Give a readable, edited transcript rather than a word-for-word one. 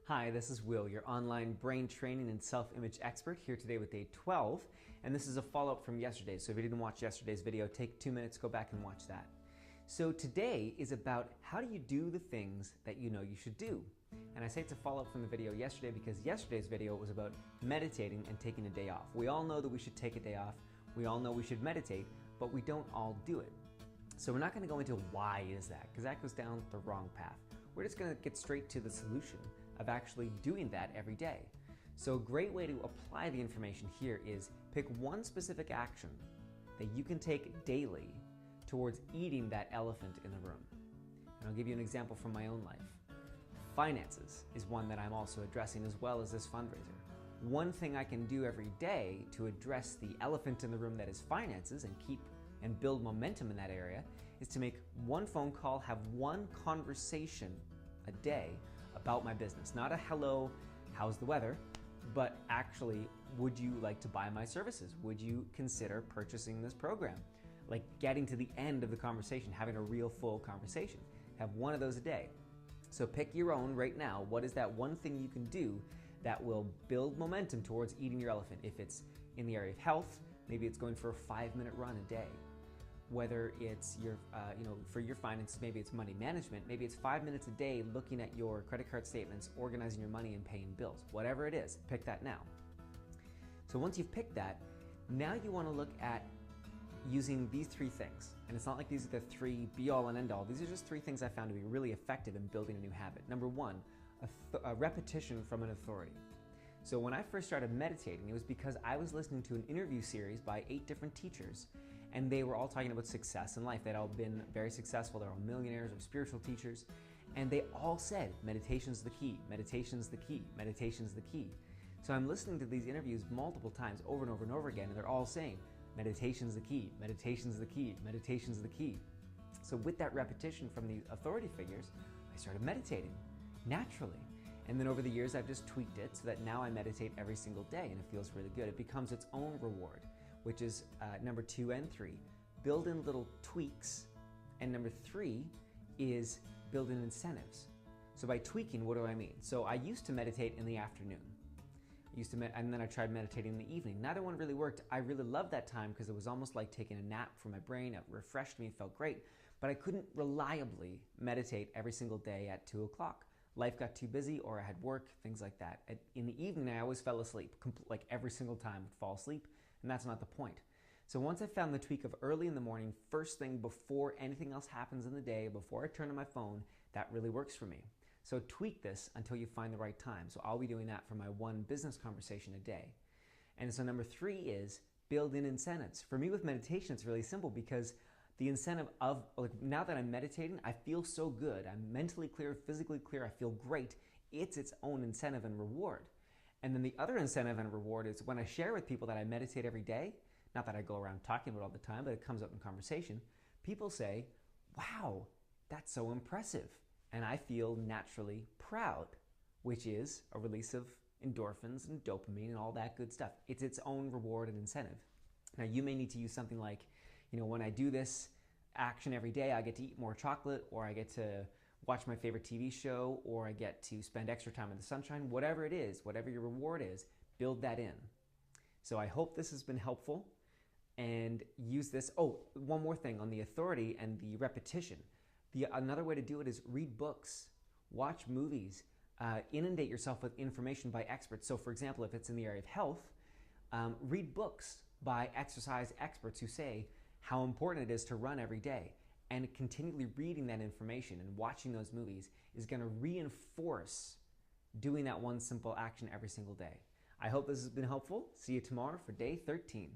Hi, this is Will, your online brain training and self-image expert, here today with day 12, and this is a follow-up from yesterday. So if you didn't watch yesterday's video, take 2 minutes, go back and watch that. So today is about how do you do the things that you know you should do. And I say it's a follow-up from the video yesterday because yesterday's video was about meditating and taking a day off. We all know that we should take a day off, we all know we should meditate, but we don't all do it. So we're not going to go into why is that, because that goes down the wrong path. We're just going to get straight to the solution of actually doing that every day. So a great way to apply the information here is pick one specific action that you can take daily towards eating that elephant in the room. And I'll give you an example from my own life. Finances is one that I'm also addressing, as well as this fundraiser. One thing I can do every day to address the elephant in the room that is finances and keep and build momentum in that area is to make one phone call, have one conversation a day about my business. Not a hello, how's the weather, but actually, would you like to buy my services? Would you consider purchasing this program? Like getting to the end of the conversation, having a real full conversation. Have one of those a day. So pick your own right now. What is that one thing you can do that will build momentum towards eating your elephant? If it's in the area of health, maybe it's going for a 5-minute run a day. Whether it's your, for your finances, maybe it's money management, maybe it's 5 minutes a day looking at your credit card statements, organizing your money and paying bills. Whatever it is, pick that now. So once you've picked that, now you want to look at using these 3 things. And it's not like these are the 3 be-all and end-all. These are just 3 things I found to be really effective in building a new habit. Number 1, a repetition from an authority. So when I first started meditating, it was because I was listening to an interview series by 8 different teachers, and they were all talking about success in life. They'd all been very successful. They're all millionaires or spiritual teachers, and they all said, meditation's the key, meditation's the key, meditation's the key. So I'm listening to these interviews multiple times over and over and over again, and they're all saying, meditation's the key, meditation's the key, meditation's the key. So with that repetition from the authority figures, I started meditating naturally. And then over the years, I've just tweaked it so that now I meditate every single day and it feels really good. It becomes its own reward, which is number 2 and 3. Build in little tweaks. And number 3 is build in incentives. So by tweaking, what do I mean? So I used to meditate in the afternoon. And then I tried meditating in the evening. Neither one really worked. I really loved that time because it was almost like taking a nap for my brain. It refreshed me, it felt great. But I couldn't reliably meditate every single day at 2 o'clock. Life got too busy, or I had work, things like that. In the evening, I always fell asleep, like every single time I would fall asleep, and that's not the point. So once I found the tweak of early in the morning, first thing before anything else happens in the day, before I turn on my phone, that really works for me. So tweak this until you find the right time. So I'll be doing that for my one business conversation a day. And so number 3 is build in incentives. For me with meditation, it's really simple because the incentive of, like, now that I'm meditating, I feel so good. I'm mentally clear, physically clear, I feel great. It's its own incentive and reward. And then the other incentive and reward is when I share with people that I meditate every day, not that I go around talking about it all the time, but it comes up in conversation, people say, wow, that's so impressive. And I feel naturally proud, which is a release of endorphins and dopamine and all that good stuff. It's its own reward and incentive. Now you may need to use something like, when I do this action every day, I get to eat more chocolate, or I get to watch my favorite TV show, or I get to spend extra time in the sunshine. Whatever it is, whatever your reward is, build that in. So I hope this has been helpful, and use this. Oh, one more thing on the authority and the repetition. Another way to do it is read books, watch movies, inundate yourself with information by experts. So for example, if it's in the area of health, read books by exercise experts who say how important it is to run every day. And continually reading that information and watching those movies is going to reinforce doing that one simple action every single day. I hope this has been helpful. See you tomorrow for day 13.